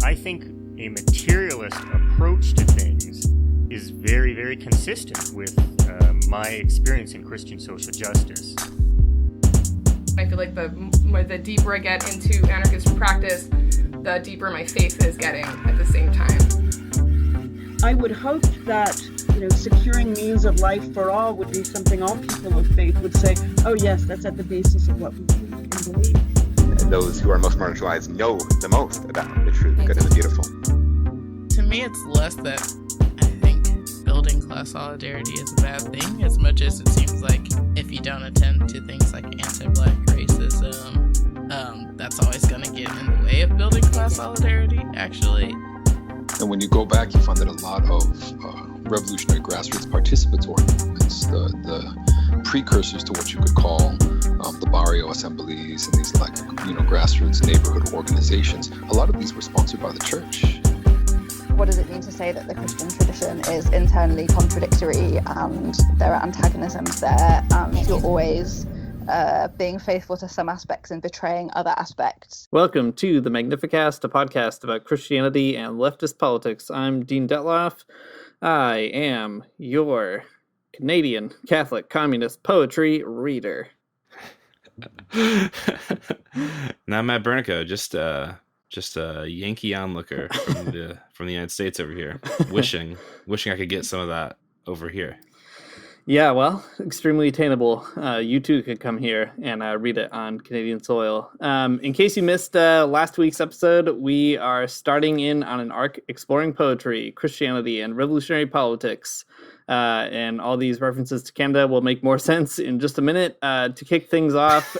I think a materialist approach to things is very, very consistent with my experience in Christian social justice. I feel like the deeper I get into anarchist practice, the deeper my faith is getting at the same time. I would hope that, securing means of life for all would be something all people of faith would say, oh yes, that's at the basis of what we believe. Those who are most marginalized know the most about the true, the good, and the beautiful. To me, it's less that I think building class solidarity is a bad thing, as much as it seems like if you don't attend to things like anti-Black racism, that's always going to get in the way of building class solidarity, actually. And when you go back, you find that a lot of revolutionary grassroots participatory movements, the precursors to what you could call the barrio assemblies and these grassroots neighborhood organizations, a lot of these were sponsored by the church. What does it mean to say that the Christian tradition is internally contradictory and there are antagonisms there and you're always being faithful to some aspects and betraying other aspects? Welcome to the Magnificast, a podcast about Christianity and leftist politics. I'm Dean Detloff. I am your Canadian Catholic Communist poetry reader. Not Matt Bernico, just a Yankee onlooker from the United States over here, wishing I could get some of that over here. Yeah, well, extremely attainable. You too could come here and read it on Canadian soil. In case you missed last week's episode, we are starting in on an arc exploring poetry, Christianity, and revolutionary politics. And all these references to Canada will make more sense in just a minute. To kick things off,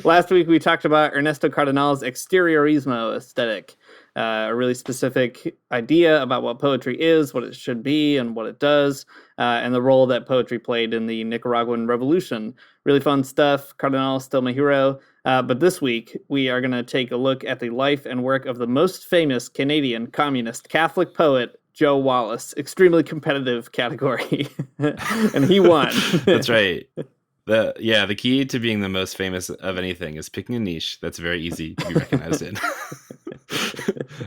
last week we talked about Ernesto Cardenal's exteriorismo aesthetic, a really specific idea about what poetry is, what it should be, and what it does, and the role that poetry played in the Nicaraguan Revolution. Really fun stuff. Cardenal is still my hero. But this week, we are going to take a look at the life and work of the most famous Canadian communist Catholic poet, Joe Wallace. Extremely competitive category. And he won. That's right. The key to being the most famous of anything is picking a niche that's very easy to be recognized in.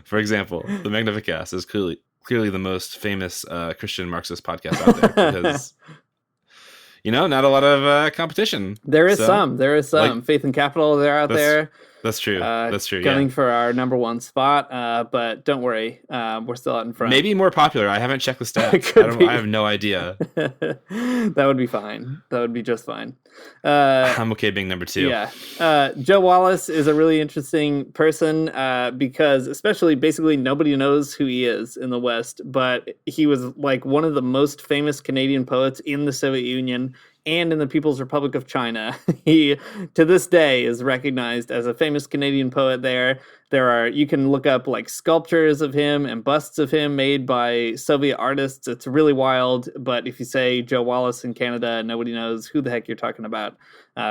For example, the Magnificast is clearly the most famous Christian Marxist podcast out there because, not a lot of competition. There is some. Faith and Capital, they're out there. That's true. Gunning for our number one spot, but don't worry, we're still out in front. Maybe more popular. I haven't checked the stats. I have no idea. That would be fine. That would be just fine. I'm okay being number two. Yeah. Joe Wallace is a really interesting person because basically nobody knows who he is in the West, but he was like one of the most famous Canadian poets in the Soviet Union and in the People's Republic of China. He, to this day, is recognized as a famous Canadian poet there. You can look up like sculptures of him and busts of him made by Soviet artists. It's really wild, but if you say Joe Wallace in Canada, nobody knows who the heck you're talking about,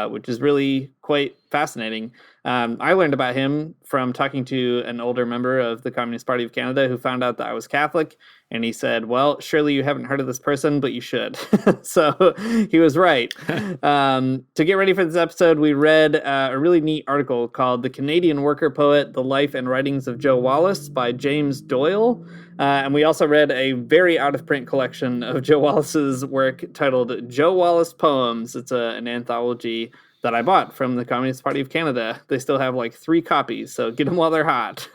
which is really quite fascinating. I learned about him from talking to an older member of the Communist Party of Canada who found out that I was Catholic, and he said, well, surely you haven't heard of this person, but you should. So he was right. To get ready for this episode, we read a really neat article called The Canadian Worker Poet, The Life and Writings of Joe Wallace by James Doyle. And we also read a very out-of-print collection of Joe Wallace's work titled Joe Wallace Poems. It's an anthology that I bought from the Communist Party of Canada. They still have like 3 copies, so get them while they're hot.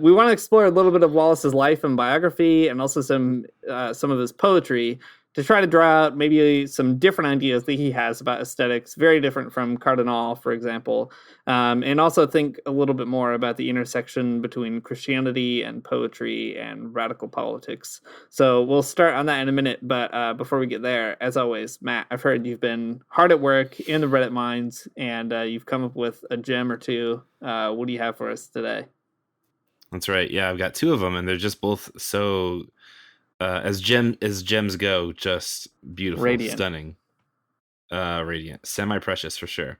We want to explore a little bit of Wallace's life and biography and also some of his poetry to try to draw out maybe some different ideas that he has about aesthetics, very different from Cardenal, for example, and also think a little bit more about the intersection between Christianity and poetry and radical politics. So we'll start on that in a minute, but before we get there, as always, Matt, I've heard you've been hard at work in the Reddit mines, and you've come up with a gem or two. What do you have for us today? That's right. Yeah, I've got 2 of them, and they're just both so... as gems go, just beautiful, radiant. Stunning, radiant, semi-precious for sure.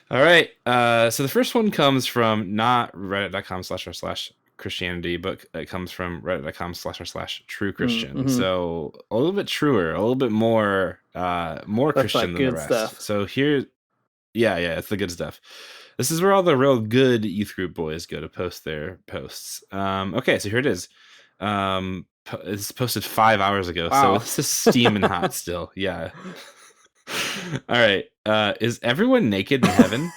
All right, so the first one comes from not reddit.com/r/Christianity, but it comes from reddit.com/r/True Christian. Mm-hmm. So a little bit truer, a little bit more That's Christian than the rest. Stuff. So here, Yeah, it's the good stuff. This is where all the real good youth group boys go to post their posts. Okay, so here it is. It's posted 5 hours ago, Wow. so this is steaming hot still. Yeah. All right. Is everyone naked in heaven?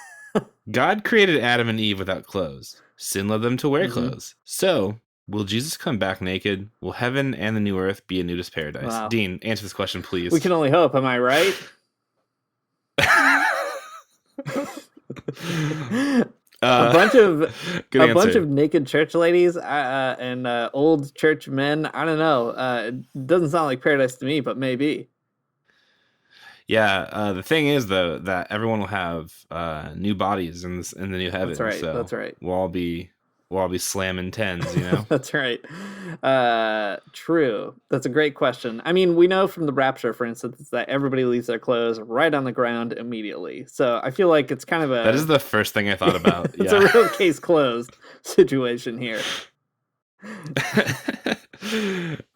God created Adam and Eve without clothes. Sin led them to wear clothes. So, will Jesus come back naked? Will heaven and the new earth be a nudist paradise? Wow. Dean, answer this question, please. We can only hope. Am I right? A bunch of naked church ladies and old church men. I don't know. It doesn't sound like paradise to me, but maybe. Yeah. The thing is, though, that everyone will have new bodies in the new heaven. That's right. So That's right. We'll all be slamming tens. You know. That's right. True. That's a great question. I mean, we know from the rapture, for instance, that everybody leaves their clothes right on the ground immediately. So I feel like it's kind of that is the first thing I thought about. It's a real case closed situation here.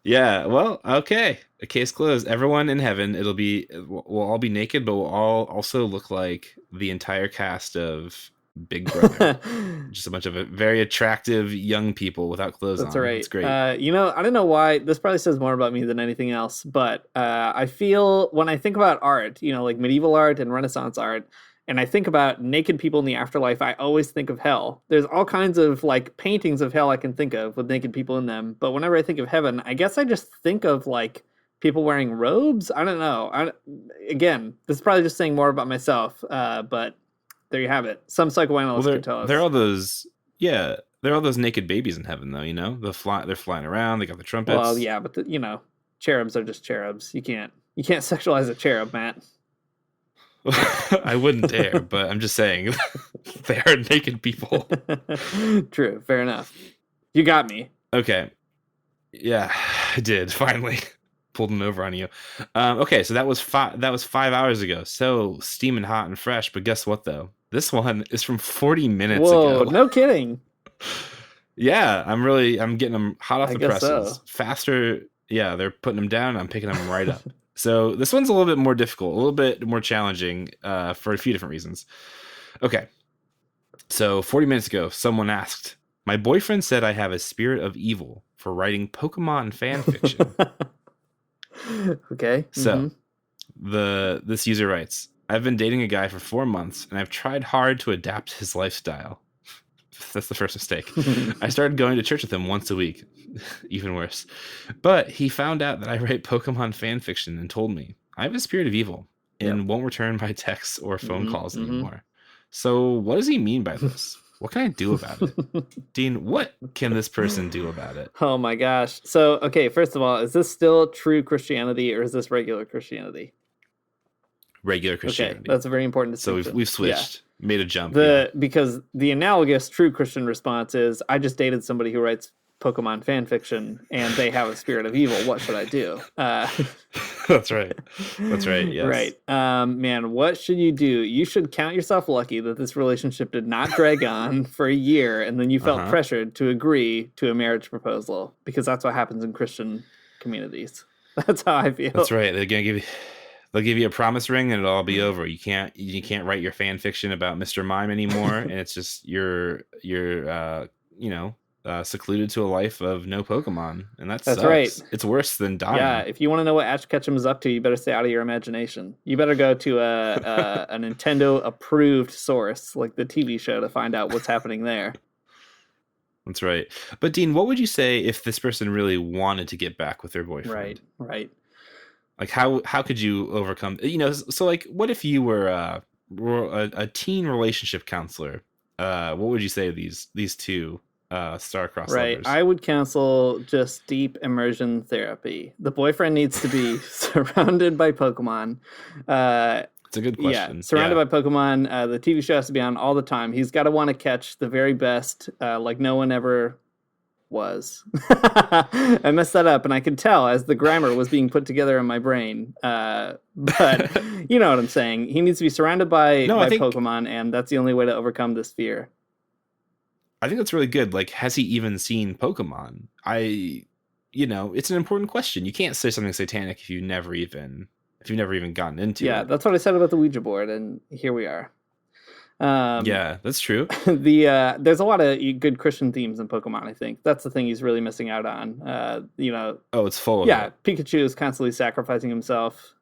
Yeah, well, okay. A case closed. Everyone in heaven, we'll all be naked, but we'll all also look like the entire cast of Big Brother. Just a bunch of very attractive young people without clothes on. That's right. It's great. I don't know why. This probably says more about me than anything else, but I feel when I think about art, like medieval art and Renaissance art, and I think about naked people in the afterlife, I always think of hell. There's all kinds of like paintings of hell I can think of with naked people in them. But whenever I think of heaven, I guess I just think of like people wearing robes. I don't know. Again, this is probably just saying more about myself. But there you have it. Some psychoanalysts can tell us. They're all those naked babies in heaven, though. They're flying around. They got the trumpets. Well, yeah, but cherubs are just cherubs. You can't sexualize a cherub, Matt. I wouldn't dare, but I'm just saying they are naked people. True, fair enough. You got me. Okay. Yeah, I did. Finally pulled them over on you. Okay, so that was 5 hours ago. So steaming hot and fresh, but guess what though? This one is from 40 minutes ago. No kidding. Yeah, I'm getting them hot off the presses. So. Faster. Yeah, they're putting them down and I'm picking them right up. So this one's a little bit more difficult, a little bit more challenging for a few different reasons. Okay. So 40 minutes ago, someone asked, my boyfriend said I have a spirit of evil for writing Pokemon fan fiction. Okay. So this user writes, I've been dating a guy for 4 months and I've tried hard to adapt his lifestyle. That's the first mistake. I started going to church with him once a week. Even worse. But he found out that I write Pokemon fan fiction and told me I have a spirit of evil and won't return my texts or phone calls anymore. So what does he mean by this? What can I do about it? Dean, what can this person do about it? Oh my gosh. So, okay, first of all, is this still true Christianity or is this regular Christianity? Regular Christianity. Okay, that's a very important distinction. So we've switched, made a jump. Because the analogous true Christian response is, I just dated somebody who writes Pokemon fan fiction and they have a spirit of evil. What should I do? That's right. Yes. Right. Man, what should you do? You should count yourself lucky that this relationship did not drag on for a year and then you felt pressured to agree to a marriage proposal, because that's what happens in Christian communities. That's how I feel. That's right. They'll give you a promise ring and it'll all be over. You can't write your fan fiction about Mr. Mime anymore, and it's just you're secluded to a life of no Pokemon, and that's right. It's worse than dying. Yeah, if you want to know what Ash Ketchum is up to, you better stay out of your imagination. You better go to a Nintendo approved source like the TV show to find out what's happening there. That's right. But Dean, what would you say if this person really wanted to get back with their boyfriend? Right. Like how could you overcome? So like, what if you were a teen relationship counselor? What would you say to these two star-crossed lovers? I would counsel just deep immersion therapy. The boyfriend needs to be surrounded by Pokemon. It's a good question. Yeah, surrounded by Pokemon. The TV show has to be on all the time. He's got to want to catch the very best, like no one ever was. I messed that up, and I could tell as the grammar was being put together in my brain. But you know what I'm saying. He needs to be surrounded by Pokemon, and that's the only way to overcome this fear. I think that's really good. Like, has he even seen Pokemon? It's an important question. You can't say something satanic if you've never even gotten into it. Yeah, that's what I said about the Ouija board, and here we are. Yeah, that's true. There's a lot of good Christian themes in Pokemon. I think that's the thing he's really missing out on. Oh, it's full of it. Pikachu is constantly sacrificing himself,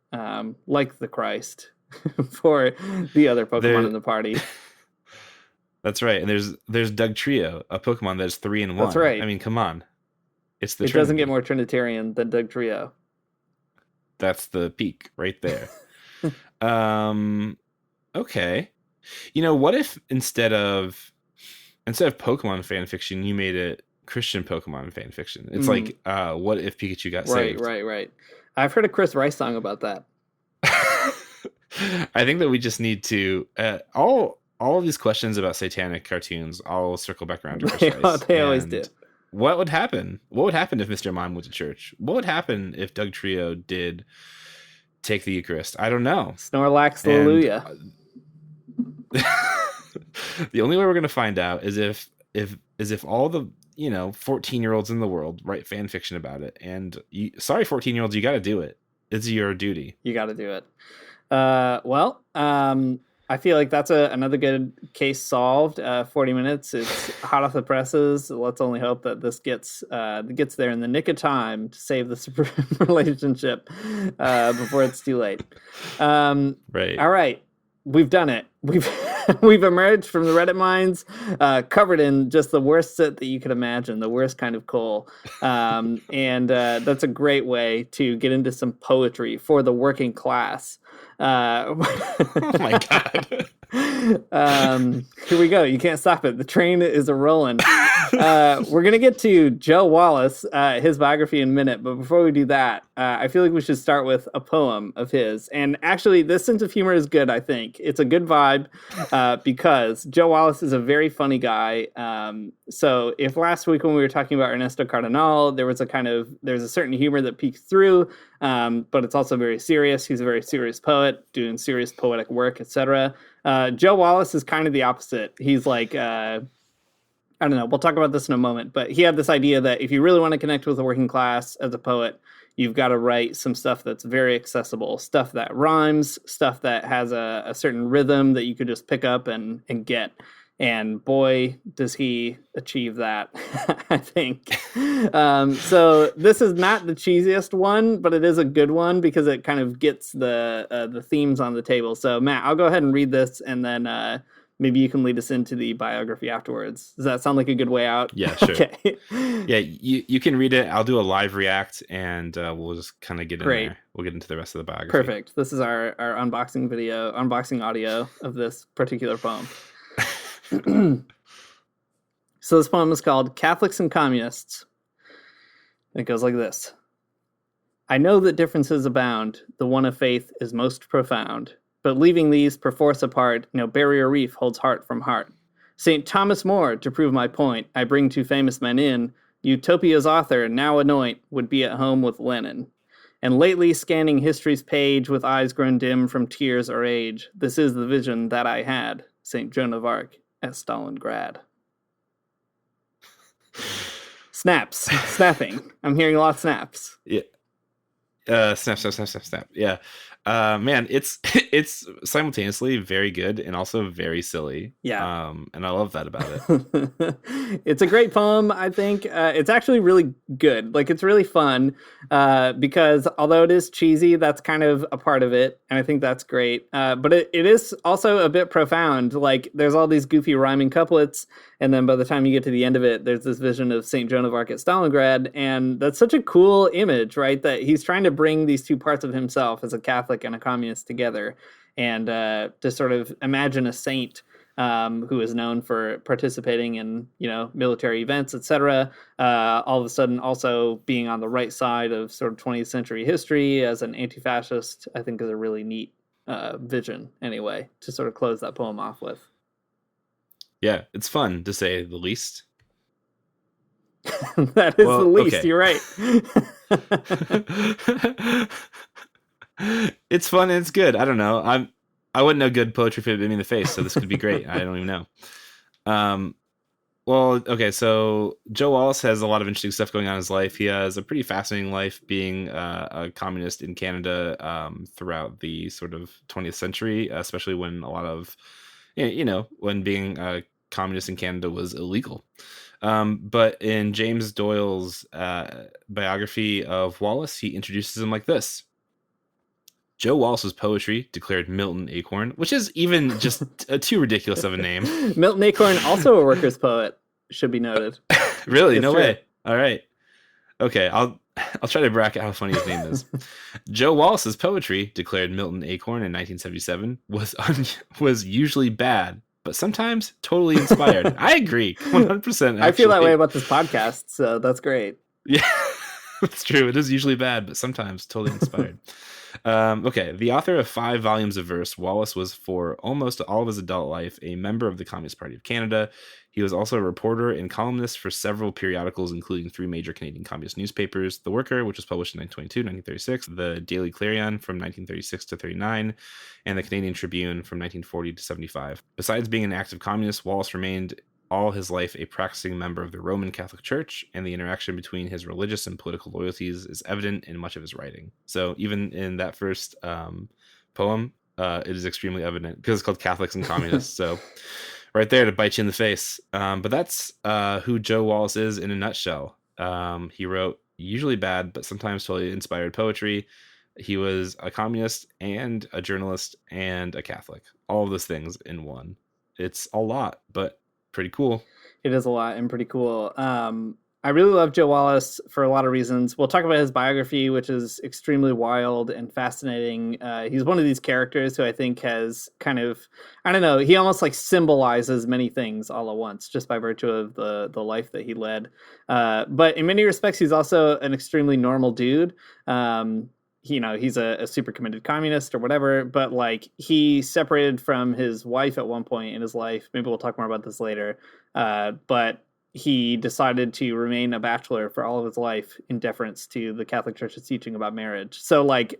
like the Christ, for the other Pokemon in the party. That's right. And there's Dugtrio, a Pokemon that's 3 in 1. That's right. I mean, come on. It doesn't get more Trinitarian than Dugtrio. That's the peak right there. Okay. What if instead of Pokemon fan fiction, you made it Christian Pokemon fan fiction? It's like, what if Pikachu got saved? Right. I've heard a Chris Rice song about that. I think that we just need to all of these questions about satanic cartoons. I'll circle back around to Chris Rice. They always do. What would happen? What would happen if Mr. Mime went to church? What would happen if Dugtrio did take the Eucharist? I don't know. Snorlax, hallelujah. The only way we're going to find out is if all the 14-year-olds in the world write fan fiction about it. And 14-year-olds, you got to do it. It's your duty. You got to do it. I feel like that's another good case solved. 40 minutes. It's hot off the presses. Let's only hope that this gets there in the nick of time to save this relationship before it's too late. Right. All right. We've done it. We've emerged from the Reddit mines, covered in just the worst shit that you could imagine, the worst kind of coal. And that's a great way to get into some poetry for the working class. Oh my God. Here we go. You can't stop it. The train is a-rolling. We're going to get to Joe Wallace, his biography in a minute. But before we do that, I feel like we should start with a poem of his. And actually, this sense of humor is good, I think. It's a good vibe because Joe Wallace is a very funny guy. So if last week when we were talking about Ernesto Cardenal, there's a certain humor that peeks through, but it's also very serious. He's a very serious poet doing serious poetic work, etc. Joe Wallace is kind of the opposite. He's like, I don't know, we'll talk about this in a moment, but he had this idea that if you really want to connect with the working class as a poet, you've got to write some stuff that's very accessible, stuff that rhymes, stuff that has a certain rhythm that you could just pick up and get. And boy, does he achieve that, I think. So this is not the cheesiest one, but it is a good one because it kind of gets the themes on the table. So Matt, I'll go ahead and read this, and then maybe you can lead us into the biography afterwards. Does that sound like a good way out? Yeah, sure. Okay. Yeah, you can read it. I'll do a live react, and we'll just kind of get in there. We'll get into the rest of the biography. Perfect. This is our unboxing audio of this particular poem. So this poem is called Catholics and Communists. It goes like this. I know that differences abound, the one of faith is most profound, but leaving these perforce apart, no barrier reef holds heart from heart. St. Thomas More, to prove my point, I bring two famous men in, Utopia's author, now anoint, would be at home with Lenin. And lately scanning history's page with eyes grown dim from tears or age, this is the vision that I had, St. Joan of Arc at Stalingrad. Snapping. I'm hearing a lot of snaps. Yeah. Snap. Yeah. Man, it's simultaneously very good and also very silly. Yeah. And I love that about it. It's a great poem, I think. It's actually really good. Like, it's really fun because although it is cheesy, that's kind of a part of it. And I think that's great. But it is also a bit profound. Like, there's all these goofy rhyming couplets. And then by the time you get to the end of it, there's this vision of St. Joan of Arc at Stalingrad. And that's such a cool image, right? That he's trying to bring these two parts of himself as a Catholic and a communist together. And to sort of imagine a saint who is known for participating in, military events, etc. All of a sudden also being on the right side of sort of 20th century history as an anti-fascist, I think is a really neat vision, anyway, to sort of close that poem off with. Yeah, it's fun, to say the least. That is the least, okay. You're right. It's fun and it's good. I don't know. I wouldn't know good poetry if it hit me in the face, so this could be great. I don't even know. Well, okay, so Joe Wallace has a lot of interesting stuff going on in his life. He has a pretty fascinating life being a communist in Canada throughout the sort of 20th century, especially when a lot of when being a communist in Canada was illegal. But in James Doyle's biography of Wallace, he introduces him like this. Joe Wallace's poetry declared Milton Acorn, which is even just too ridiculous of a name. Milton Acorn, also a workers' poet, should be noted. Really? It's No true. way. All right. Okay, I'll try to bracket how funny his name is. Joe Wallace's poetry declared Milton Acorn in 1977 was usually bad, but sometimes totally inspired. I agree, 100%. I feel that way about this podcast, so that's great. Yeah, that's true. It is usually bad, but sometimes totally inspired. Okay, the author of 5 volumes of verse, Wallace was for almost all of his adult life a member of the Communist Party of Canada. He was also a reporter and columnist for several periodicals, including 3 major Canadian communist newspapers: The Worker, which was published in 1922 1936, the Daily Clarion from 1936 to 39, and the Canadian Tribune from 1940 to 75. Besides being an active communist, Wallace remained all his life a practicing member of the Roman Catholic Church, and the interaction between his religious and political loyalties is evident in much of his writing. So even in that first poem, it is extremely evident because it's called Catholics and Communists. So right there to bite you in the face. But that's who Joe Wallace is in a nutshell. He wrote usually bad, but sometimes totally inspired poetry. He was a communist and a journalist and a Catholic. All of those things in one. It's a lot, but pretty cool. It is a lot and pretty cool. I really love Joe Wallace for a lot of reasons. We'll talk about his biography, which is extremely wild and fascinating. He's one of these characters who I think has kind of, I don't know, he almost like symbolizes many things all at once just by virtue of the life that he led. But in many respects, he's also an extremely normal dude. He's a super committed communist or whatever, but like he separated from his wife at one point in his life. Maybe we'll talk more about this later. But he decided to remain a bachelor for all of his life in deference to the Catholic Church's teaching about marriage. So like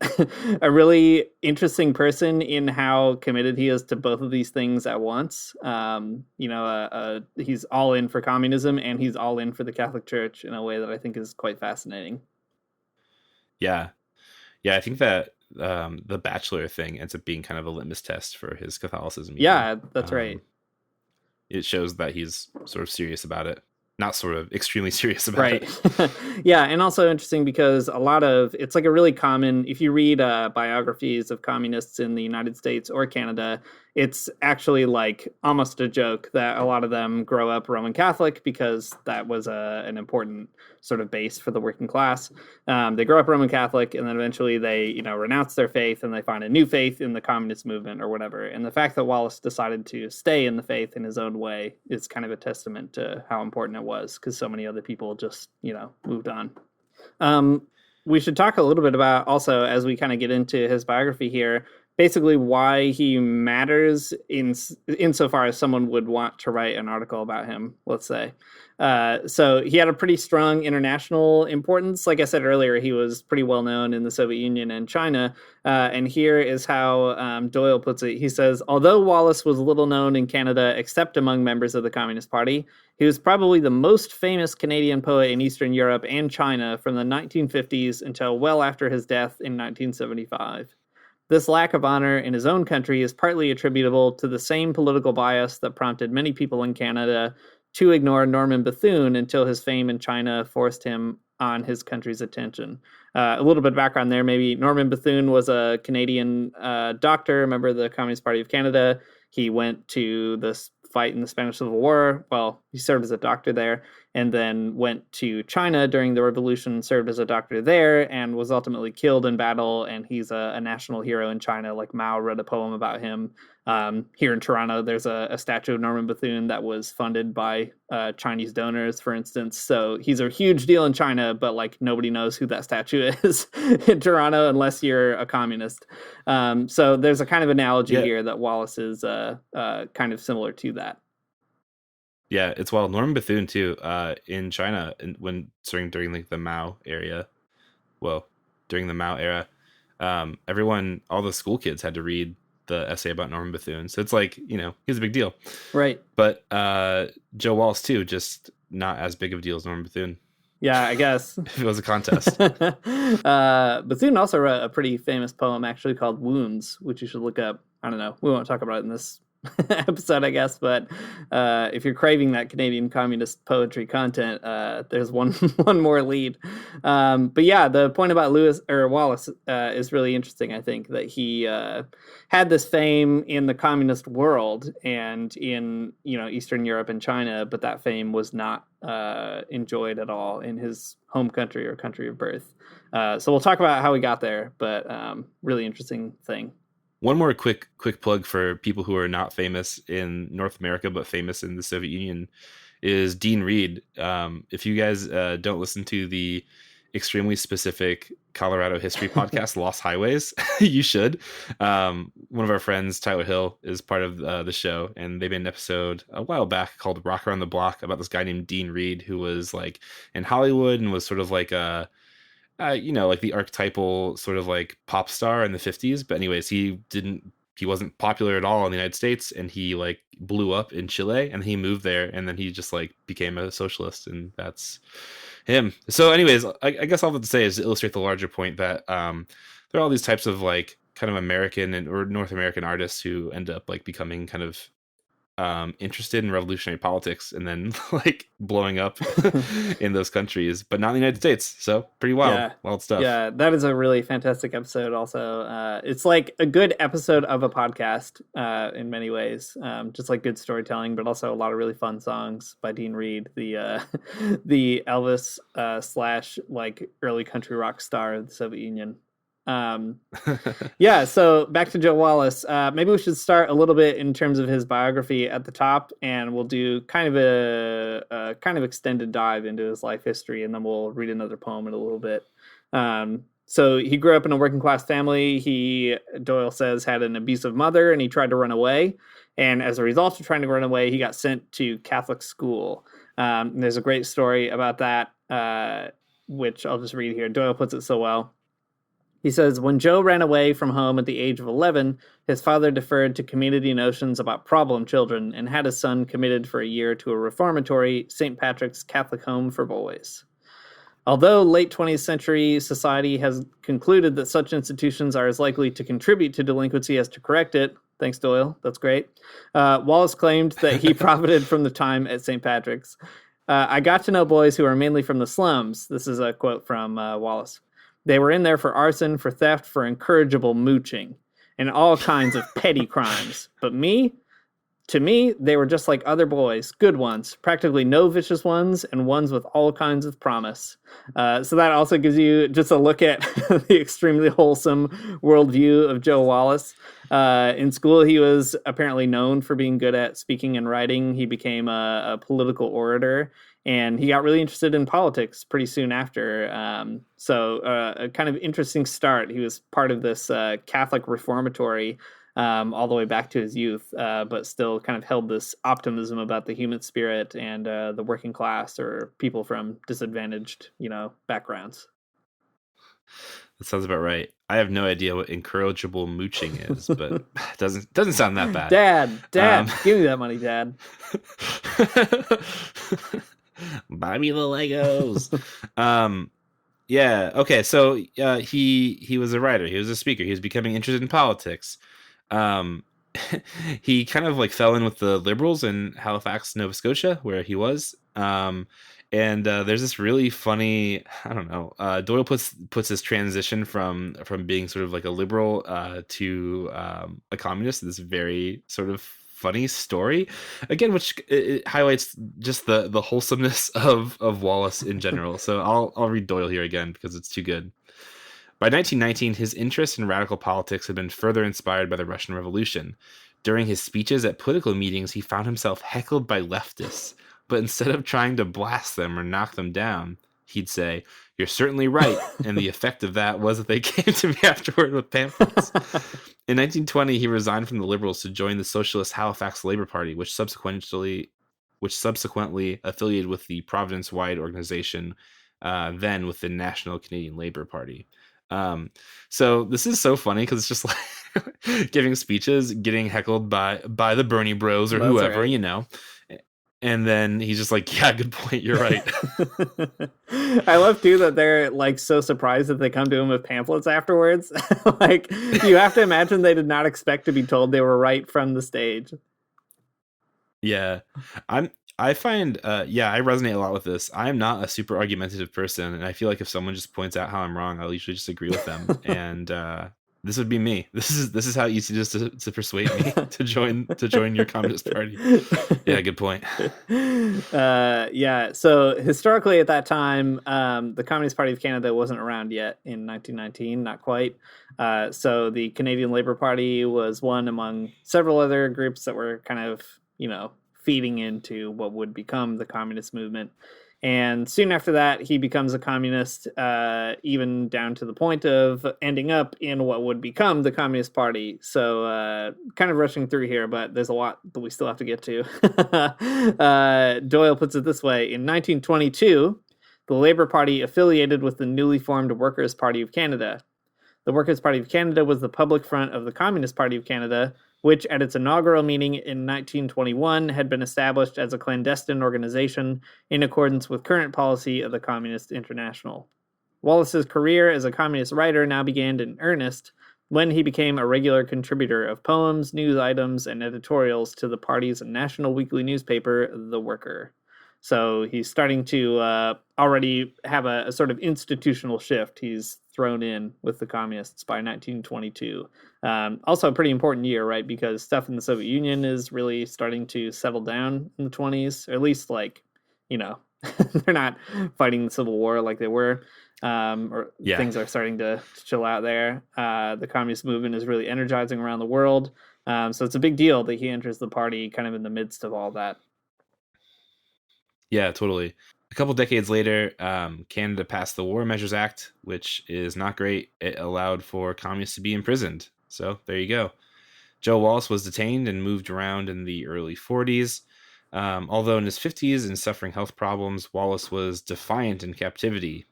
a really interesting person in how committed he is to both of these things at once. He's all in for communism and he's all in for the Catholic Church in a way that I think is quite fascinating. Yeah, I think that the bachelor thing ends up being kind of a litmus test for his Catholicism. Yeah, that's right. It shows that he's sort of serious about it. Not sort of, extremely serious about it. Right. Yeah, and also interesting because it's like a really common, if you read biographies of communists in the United States or Canada, it's actually like almost a joke that a lot of them grow up Roman Catholic because that was an important sort of base for the working class. They grow up Roman Catholic and then eventually they, renounce their faith and they find a new faith in the communist movement or whatever. And the fact that Wallace decided to stay in the faith in his own way is kind of a testament to how important it was because so many other people just, moved on. We should talk a little bit about also, as we kind of get into his biography here, basically why he matters insofar as someone would want to write an article about him, let's say. So he had a pretty strong international importance. Like I said earlier, he was pretty well known in the Soviet Union and China. And here is how Doyle puts it. He says, although Wallace was little known in Canada except among members of the Communist Party, he was probably the most famous Canadian poet in Eastern Europe and China from the 1950s until well after his death in 1975. This lack of honor in his own country is partly attributable to the same political bias that prompted many people in Canada to ignore Norman Bethune until his fame in China forced him on his country's attention. A little bit of background there, maybe. Norman Bethune was a Canadian doctor, a member of the Communist Party of Canada. He went to the fight in the Spanish Civil War. Well, he served as a doctor there, and then went to China during the revolution, served as a doctor there, and was ultimately killed in battle, and he's a national hero in China. Like Mao wrote a poem about him. Here in Toronto, there's a statue of Norman Bethune that was funded by Chinese donors, for instance. So he's a huge deal in China, but like nobody knows who that statue is in Toronto unless you're a communist. So there's a kind of analogy here that Wallace is kind of similar to that. Yeah, it's wild. Norman Bethune too, in China, during like the Mao era, everyone, all the school kids had to read the essay about Norman Bethune. So it's like, he's a big deal. Right. But Joe Wallace too, just not as big of a deal as Norman Bethune. Yeah, I guess. If it was a contest. Bethune also wrote a pretty famous poem actually called Wounds, which you should look up. I don't know. We won't talk about it in this episode, I guess. But if you're craving that Canadian communist poetry content, there's one more lead. But yeah, the point about Wallace is really interesting. I think that he had this fame in the communist world and in Eastern Europe and China, but that fame was not enjoyed at all in his home country or country of birth. So we'll talk about how he got there, but really interesting thing. One more quick plug for people who are not famous in North America but famous in the Soviet Union is Dean Reed. If you guys don't listen to the extremely specific Colorado history podcast Lost Highways, you should. One of our friends, Tyler Hill, is part of the show, and they made an episode a while back called Rock Around the Block about this guy named Dean Reed, who was like in Hollywood and was sort of like a like the archetypal sort of like pop star in the 50s. But anyways, he wasn't popular at all in the United States, and he like blew up in Chile, and he moved there, and then he just like became a socialist, and that's him. So anyways, I guess all I have to say is to illustrate the larger point that there are all these types of like kind of American or North American artists who end up like becoming kind of interested in revolutionary politics and then like blowing up in those countries, but not in the United States. So pretty wild stuff. Yeah, that is a really fantastic episode. Also, it's like a good episode of a podcast in many ways, just like good storytelling, but also a lot of really fun songs by Dean Reed, the Elvis slash like early country rock star of the Soviet Union. So back to Joe Wallace. Maybe we should start a little bit in terms of his biography at the top, and we'll do kind of a kind of extended dive into his life history, and then we'll read another poem in a little bit. So he grew up in a working class family. He, Doyle says, had an abusive mother, and he tried to run away. And as a result of trying to run away, he got sent to Catholic school. And there's a great story about that, which I'll just read here. Doyle puts it so well. He says, when Joe ran away from home at the age of 11, his father deferred to community notions about problem children and had his son committed for a year to a reformatory St. Patrick's Catholic home for boys. Although late 20th century society has concluded that such institutions are as likely to contribute to delinquency as to correct it, thanks Doyle, that's great, Wallace claimed that he profited from the time at St. Patrick's. I got to know boys who are mainly from the slums. This is a quote from Wallace. They were in there for arson, for theft, for incorrigible mooching, and all kinds of petty crimes. But to me, they were just like other boys, good ones, practically no vicious ones, and ones with all kinds of promise. So that also gives you just a look at the extremely wholesome worldview of Joe Wallace. In school, he was apparently known for being good at speaking and writing. He became a political orator, and he got really interested in politics pretty soon after. So a kind of interesting start. He was part of this Catholic reformatory all the way back to his youth, but still kind of held this optimism about the human spirit and the working class or people from disadvantaged, backgrounds. That sounds about right. I have no idea what incorrigible mooching is, but it doesn't sound that bad. Dad, give me that money, Dad. Buy me the Legos. Okay. So he was a writer. He was a speaker. He was becoming interested in politics. He kind of like fell in with the liberals in Halifax, Nova Scotia, where he was. And there's this really funny, I don't know, Doyle puts this transition from being sort of like a liberal to a communist. This very sort of funny story, again, which it highlights just the wholesomeness of Wallace in general. So I'll read Doyle here again because it's too good. By 1919, his interest in radical politics had been further inspired by the Russian Revolution. During his speeches at political meetings, he found himself heckled by leftists, but instead of trying to blast them or knock them down, he'd say, "You're certainly right," and the effect of that was that they came to me afterward with pamphlets. In 1920, he resigned from the Liberals to join the Socialist Halifax Labour Party, which subsequently affiliated with the Providence-wide organization, then with the National Canadian Labour Party. So this is so funny because it's just like giving speeches, getting heckled by the Bernie Bros or That's whoever, right. And then he's just like, yeah, good point. You're right. I love too that they're like so surprised that they come to him with pamphlets afterwards. Like you have to imagine they did not expect to be told they were right from the stage. Yeah, I find I resonate a lot with this. I'm not a super argumentative person, and I feel like if someone just points out how I'm wrong, I'll usually just agree with them. And this would be me. This is how easy it is to persuade me to join your communist party. Yeah, good point. Yeah. So historically, at that time, the Communist Party of Canada wasn't around yet in 1919, not quite. So the Canadian Labour Party was one among several other groups that were kind of, feeding into what would become the communist movement. And soon after that, he becomes a communist, even down to the point of ending up in what would become the Communist Party. So kind of rushing through here, but there's a lot that we still have to get to. Doyle puts it this way. In 1922, the Labour Party affiliated with the newly formed Workers' Party of Canada. The Workers' Party of Canada was the public front of the Communist Party of Canada, which at its inaugural meeting in 1921 had been established as a clandestine organization in accordance with current policy of the Communist International. Wallace's career as a communist writer now began in earnest when he became a regular contributor of poems, news items, and editorials to the party's national weekly newspaper, The Worker. So he's starting to already have a sort of institutional shift. He's thrown in with the communists by 1922. Also a pretty important year, right? Because stuff in the Soviet Union is really starting to settle down in the 20s, or at least they're not fighting the Civil War like they were. Things are starting to chill out there. The communist movement is really energizing around the world. So it's a big deal that he enters the party kind of in the midst of all that. Yeah, totally. A couple decades later, Canada passed the War Measures Act, which is not great. It allowed for communists to be imprisoned. So there you go. Joe Wallace was detained and moved around in the early 40s. Although in his 50s and suffering health problems, Wallace was defiant in captivity.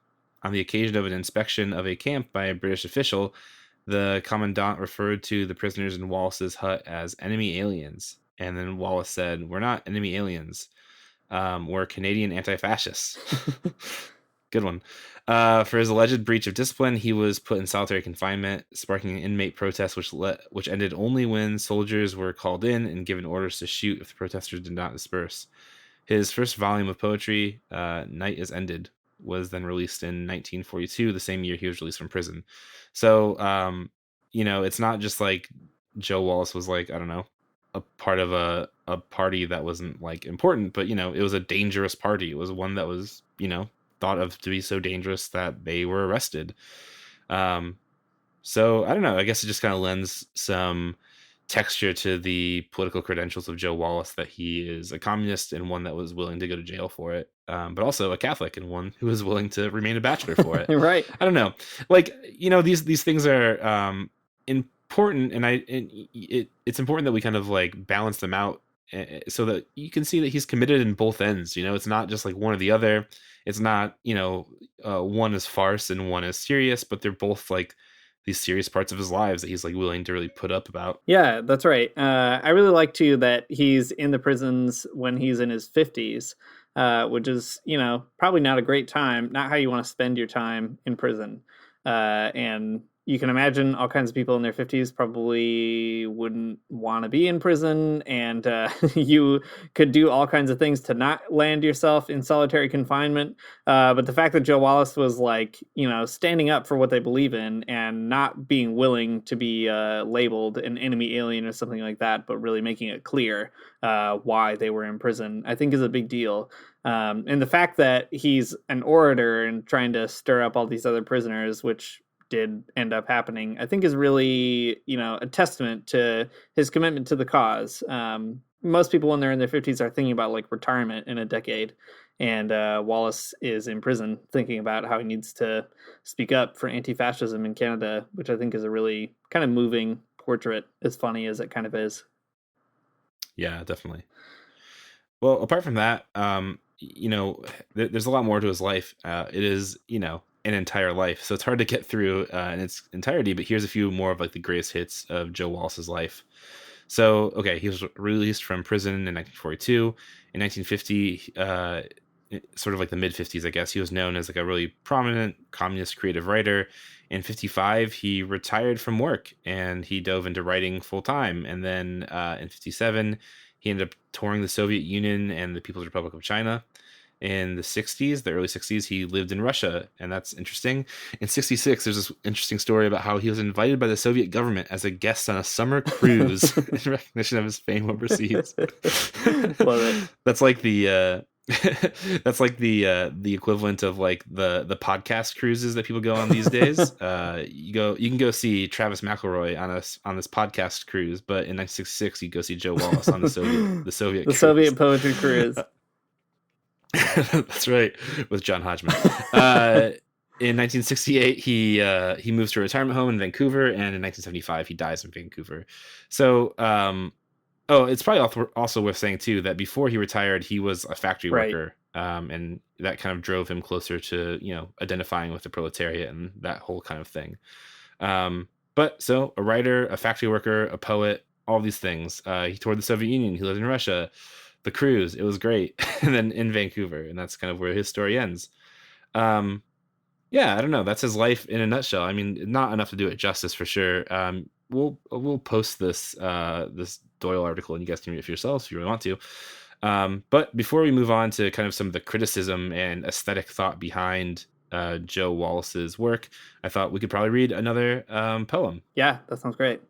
On the occasion of an inspection of a camp by a British official, the commandant referred to the prisoners in Wallace's hut as enemy aliens. And then Wallace said, "We're not enemy aliens. We're Canadian anti-fascists." Good one. For his alleged breach of discipline, he was put in solitary confinement, sparking an inmate protest which ended only when soldiers were called in and given orders to shoot if the protesters did not disperse. His first volume of poetry, Night is Ended, was then released in 1942, the same year he was released from prison. So, it's not just like Joe Wallace was like, I don't know, a part of a party that wasn't like important, but it was a dangerous party. It was one that was thought of to be so dangerous that they were arrested. So I don't know, I guess it just kind of lends some texture to the political credentials of Joe Wallace, that he is a communist and one that was willing to go to jail for it, but also a Catholic and one who was willing to remain a bachelor for it. Right. I don't know, these things are important, and it's important that we kind of like balance them out, so that you can see that he's committed in both ends. It's not just like one or the other. It's not one is farce and one is serious, but they're both like these serious parts of his lives that he's like willing to really put up about. Yeah, that's right. I really like too that he's in the prisons when he's in his 50s, which is probably not a great time, not how you want to spend your time in prison. And you can imagine all kinds of people in their 50s probably wouldn't want to be in prison, and you could do all kinds of things to not land yourself in solitary confinement. But the fact that Joe Wallace was standing up for what they believe in and not being willing to be labeled an enemy alien or something like that, but really making it clear why they were in prison, I think is a big deal. And the fact that he's an orator and trying to stir up all these other prisoners, which did end up happening, I think is really, a testament to his commitment to the cause. Most people when they're in their 50s are thinking about retirement in a decade. And Wallace is in prison thinking about how he needs to speak up for anti-fascism in Canada, which I think is a really kind of moving portrait, as funny as it kind of is. Yeah, definitely. Well, apart from that, there's a lot more to his life. It is, an entire life, so it's hard to get through in its entirety, but here's a few more of the greatest hits of Joe Wallace's life. So he was released from prison in 1942. In 1950, sort of the mid-50s, I guess, he was known as a really prominent communist creative writer. In 55, he retired from work and he dove into writing full-time, and then in 57, He ended up touring the Soviet Union and the People's Republic of China. In the 60s, the early 60s, he lived in Russia, and that's interesting. In 66, there's this interesting story about how he was invited by the Soviet government as a guest on a summer cruise in recognition of his fame overseas. Love it. That's like the that's like the equivalent of like the podcast cruises that people go on these days. You can go see Travis McElroy on this podcast cruise, but in 1966 you go see Joe Wallace on the Soviet cruise. Soviet poetry cruise. That's right, with John Hodgman. In 1968, he moves to a retirement home in Vancouver, and in 1975 he dies in Vancouver. So, it's probably also worth saying too that before he retired, he was a factory worker, and that kind of drove him closer to identifying with the proletariat and that whole kind of thing. But so a writer, a factory worker, a poet, all these things. He toured the Soviet Union. He lived in Russia. The cruise, it was great. And then in Vancouver, and that's kind of where his story ends. I don't know. That's his life in a nutshell. I mean, not enough to do it justice for sure. We'll post this Doyle article, and you guys can read it for yourselves if you really want to. But before we move on to kind of some of the criticism and aesthetic thought behind Joe Wallace's work, I thought we could probably read another poem. Yeah, that sounds great.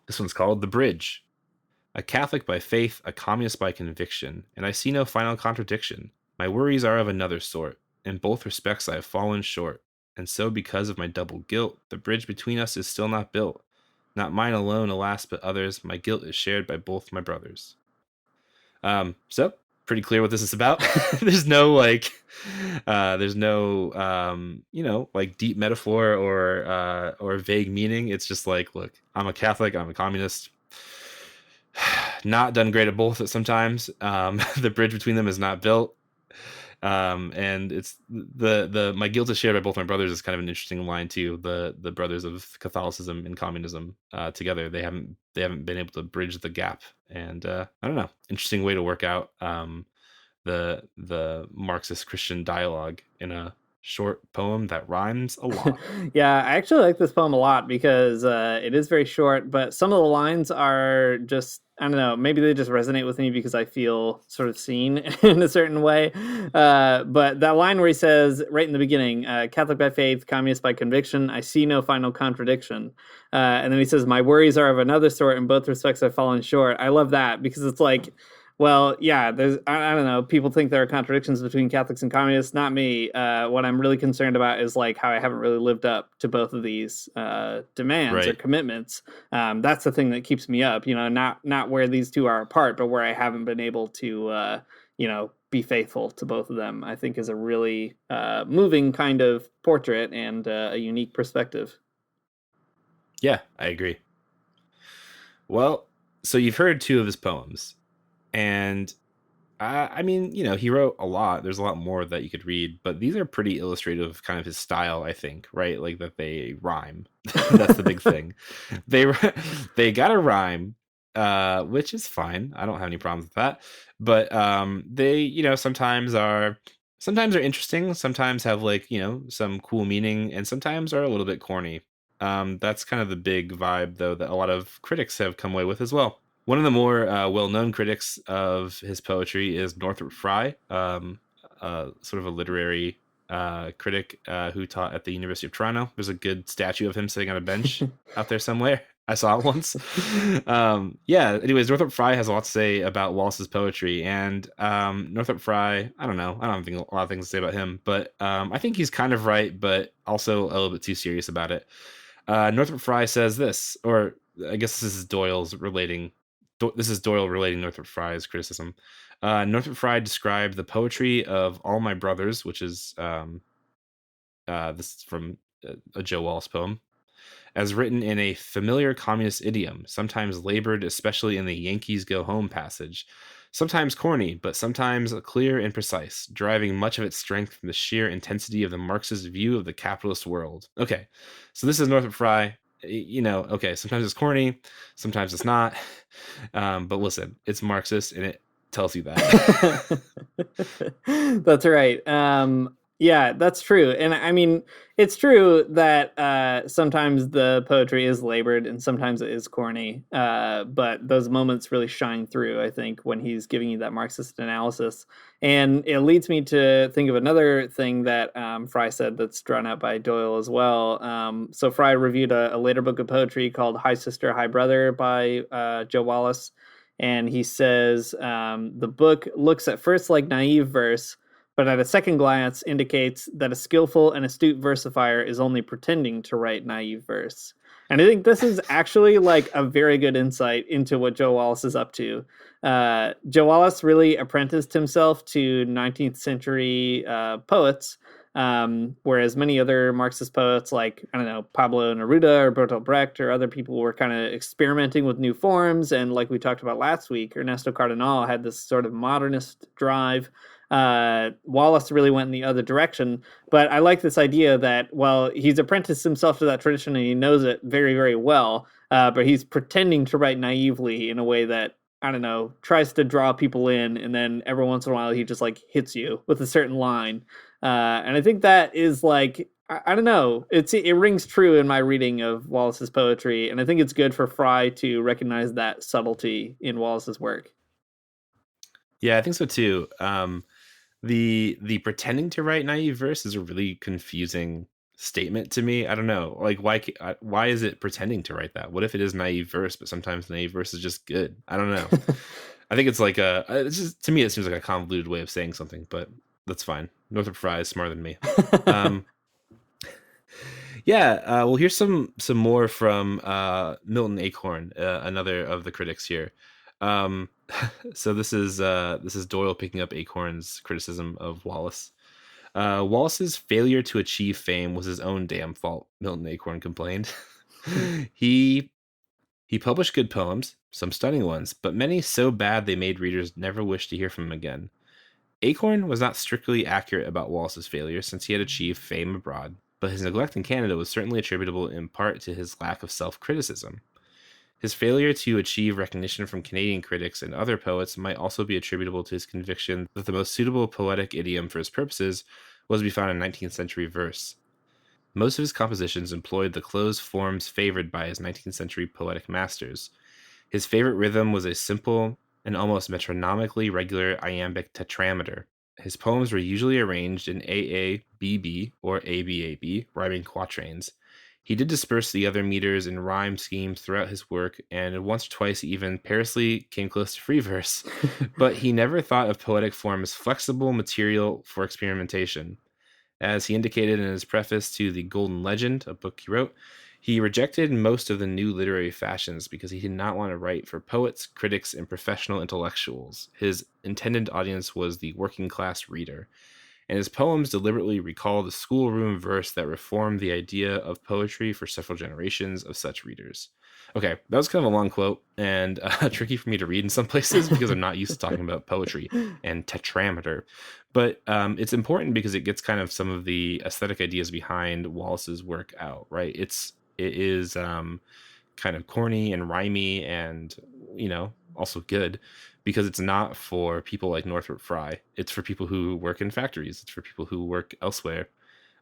This one's called The Bridge. A Catholic by faith, a communist by conviction, and I see no final contradiction. My worries are of another sort. In both respects I have fallen short, and so because of my double guilt, the bridge between us is still not built. Not mine alone, alas, but others. My guilt is shared by both my brothers. So pretty clear what this is about. There's no like deep metaphor or vague meaning. It's just like, look, I'm a Catholic, I'm a communist. Not done great at both at sometimes. The bridge between them is not built. And it's the my guilt is shared by both my brothers is kind of an interesting line too. The brothers of Catholicism and communism together, they haven't been able to bridge the gap. And I don't know, interesting way to work out the Marxist Christian dialogue in a short poem that rhymes a lot. Yeah, I actually like this poem a lot because it is very short, but some of the lines are just, I don't know, maybe they just resonate with me because I feel sort of seen in a certain way. But that line where he says right in the beginning, Catholic by faith, communist by conviction, I see no final contradiction. And then he says, my worries are of another sort. In both respects, I've fallen short. I love that because it's like, well, yeah, there's, I don't know, people think there are contradictions between Catholics and communists. Not me. What I'm really concerned about is like how I haven't really lived up to both of these demands or commitments. That's the thing that keeps me up, not where these two are apart, but where I haven't been able to, be faithful to both of them, I think is a really moving kind of portrait and a unique perspective. Yeah, I agree. Well, so you've heard two of his poems. And I mean, he wrote a lot. There's a lot more that you could read, but these are pretty illustrative of kind of his style, I think, right? Like that they rhyme. That's the big thing. They got a rhyme, which is fine. I don't have any problems with that. But they, sometimes are interesting, sometimes have like, some cool meaning, and sometimes are a little bit corny. That's kind of the big vibe, though, that a lot of critics have come away with as well. One of the more well-known critics of his poetry is Northrop Frye, sort of a literary critic who taught at the University of Toronto. There's a good statue of him sitting on a bench out there somewhere. I saw it once. Anyways, Northrop Frye has a lot to say about Wallace's poetry. And Northrop Frye, I don't know. I don't think a lot of things to say about him. But I think he's kind of right, but also a little bit too serious about it. Northrop Frye says this, or I guess this is Doyle relating Northrop Frye's criticism. Northrop Frye described the poetry of All My Brothers, which is this is from a Joe Wallace poem, as written in a familiar communist idiom, sometimes labored, especially in the Yankees Go Home passage, sometimes corny, but sometimes clear and precise, deriving much of its strength from the sheer intensity of the Marxist view of the capitalist world. Okay, so this is Northrop Frye. Okay, sometimes it's corny, sometimes it's not. But listen, it's Marxist and it tells you that. That's right. Yeah, that's true. And I mean, it's true that sometimes the poetry is labored and sometimes it is corny. But those moments really shine through, I think, when he's giving you that Marxist analysis. And it leads me to think of another thing that Fry said that's drawn out by Doyle as well. So Fry reviewed a later book of poetry called Hi Sister, Hi Brother by Joe Wallace. And he says the book looks at first like naive verse, but at a second glance indicates that a skillful and astute versifier is only pretending to write naive verse. And I think this is actually like a very good insight into what Joe Wallace is up to. Joe Wallace really apprenticed himself to 19th century poets, whereas many other Marxist poets like, I don't know, Pablo Neruda or Bertolt Brecht or other people were kind of experimenting with new forms. And like we talked about last week, Ernesto Cardenal had this sort of modernist drive. Wallace really went in the other direction, but I like this idea that, well, he's apprenticed himself to that tradition and he knows it very, very well, but he's pretending to write naively in a way that, I don't know, tries to draw people in, and then every once in a while he just like hits you with a certain line. And I think that is like, I don't know, it rings true in my reading of Wallace's poetry, and I think it's good for Fry to recognize that subtlety in Wallace's work. Yeah, I think so too. The pretending to write naive verse is a really confusing statement to me. I don't know, like why is it pretending to write that? What if it is naive verse, but sometimes naive verse is just good? I don't know. I think it's like it's just, to me it seems like a convoluted way of saying something, but that's fine. Northrop Frye is smarter than me. Yeah, well, here's some more from Milton Acorn, another of the critics here. So this is Doyle picking up Acorn's criticism of Wallace. Wallace's failure to achieve fame was his own damn fault, Milton Acorn complained. He published good poems, some stunning ones, but many so bad they made readers never wish to hear from him again. Acorn was not strictly accurate about Wallace's failure since he had achieved fame abroad, but his neglect in Canada was certainly attributable in part to his lack of self-criticism. His failure to achieve recognition from Canadian critics and other poets might also be attributable to his conviction that the most suitable poetic idiom for his purposes was to be found in 19th century verse. Most of his compositions employed the closed forms favored by his 19th century poetic masters. His favorite rhythm was a simple and almost metronomically regular iambic tetrameter. His poems were usually arranged in AABB or ABAB, rhyming quatrains. He did disperse the other meters in rhyme schemes throughout his work, and once or twice even perilously came close to free verse, but he never thought of poetic form as flexible material for experimentation. As he indicated in his preface to The Golden Legend, a book he wrote, he rejected most of the new literary fashions because he did not want to write for poets, critics, and professional intellectuals. His intended audience was the working class reader, and his poems deliberately recall the schoolroom verse that reformed the idea of poetry for several generations of such readers. Okay, that was kind of a long quote and tricky for me to read in some places because I'm not used to talking about poetry and tetrameter. But it's important because it gets kind of some of the aesthetic ideas behind Wallace's work out, right? It is kind of corny and rhymey and, also good because it's not for people like Northrop Frye. It's for people who work in factories. It's for people who work elsewhere.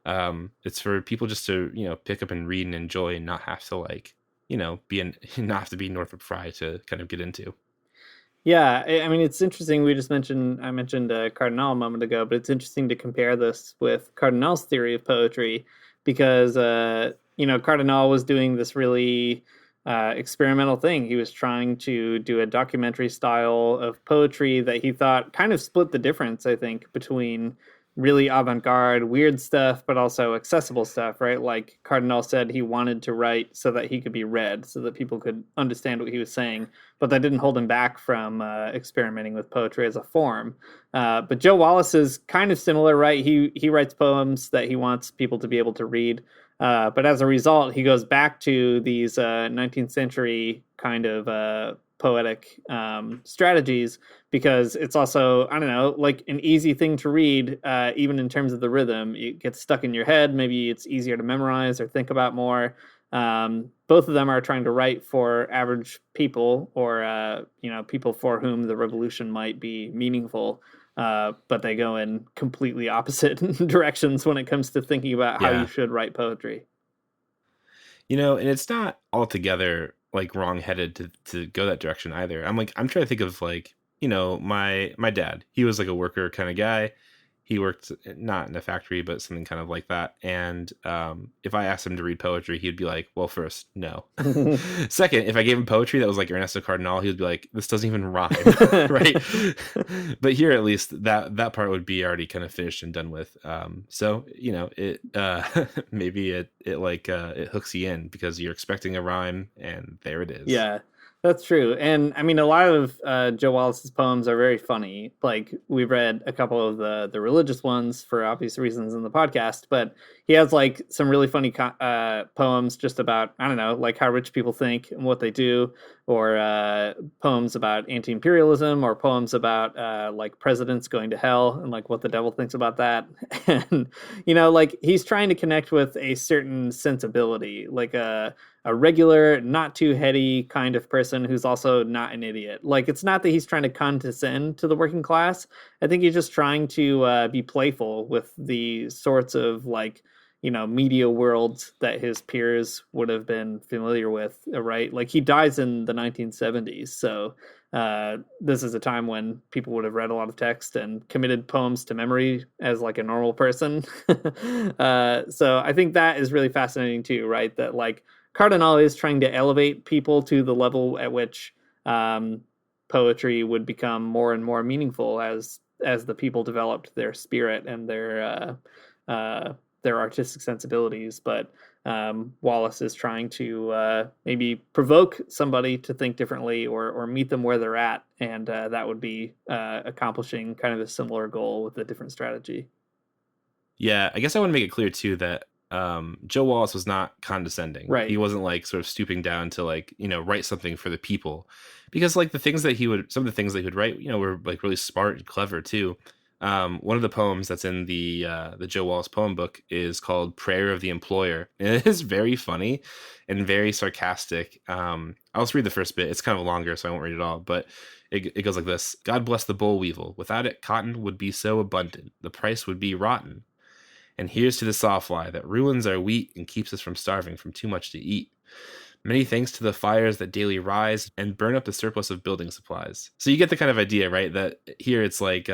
It's for people just to, pick up and read and enjoy and not have to not have to be Northrop Frye to kind of get into. Yeah, I mean, it's interesting. I mentioned Cardinal a moment ago, but it's interesting to compare this with Cardinal's theory of poetry because, Cardinal was doing this really experimental thing. He was trying to do a documentary style of poetry that he thought kind of split the difference, I think, between really avant-garde, weird stuff, but also accessible stuff, right? Like Cardinal said he wanted to write so that he could be read, so that people could understand what he was saying, but that didn't hold him back from experimenting with poetry as a form. But Joe Wallace is kind of similar, right? He writes poems that he wants people to be able to read, but as a result, he goes back to these 19th century kind of poetic strategies because it's also, I don't know, like an easy thing to read, even in terms of the rhythm. It gets stuck in your head. Maybe it's easier to memorize or think about more. Both of them are trying to write for average people or, people for whom the revolution might be meaningful. but they go in completely opposite directions when it comes to thinking about how Yeah. you should write poetry. And it's not altogether like wrong-headed to go that direction either. I'm trying to think of like, my dad. He was like a worker kind of guy. He worked not in a factory, but something kind of like that. And if I asked him to read poetry, he'd be like, well, first, no. Second, if I gave him poetry that was like Ernesto Cardenal, he would be like, this doesn't even rhyme, right? But here, at least, that part would be already kind of finished and done with. So, it maybe it hooks you in because you're expecting a rhyme, and there it is. Yeah. That's true. And I mean, a lot of Joe Wallace's poems are very funny. Like, we've read a couple of the religious ones for obvious reasons in the podcast, but he has like some really funny poems just about, I don't know, like how rich people think and what they do, or poems about anti-imperialism, or poems about like presidents going to hell and like what the devil thinks about that. And, like he's trying to connect with a certain sensibility, like a regular, not too heady kind of person who's also not an idiot. Like, it's not that he's trying to condescend to the working class. I think he's just trying to be playful with the sorts of like, media worlds that his peers would have been familiar with, right? Like, he dies in the 1970s. So this is a time when people would have read a lot of text and committed poems to memory as like a normal person. So I think that is really fascinating too, right? That like, Cardenal is trying to elevate people to the level at which poetry would become more and more meaningful as the people developed their spirit and their artistic sensibilities. But Wallace is trying to maybe provoke somebody to think differently or meet them where they're at, and that would be accomplishing kind of a similar goal with a different strategy. Yeah, I guess I want to make it clear too that Joe Wallace was not condescending. Right. He wasn't like sort of stooping down to like, write something for the people, because like some of the things that he would write, were like really smart and clever too. One of the poems that's in the Joe Wallace poem book is called Prayer of the Employer. And it is very funny and very sarcastic. I'll just read the first bit. It's kind of longer, so I won't read it all, but it goes like this. God bless the boll weevil. Without it, cotton would be so abundant. The price would be rotten. And here's to the sawfly that ruins our wheat and keeps us from starving from too much to eat. Many thanks to the fires that daily rise and burn up the surplus of building supplies. So you get the kind of idea, right? That here it's like,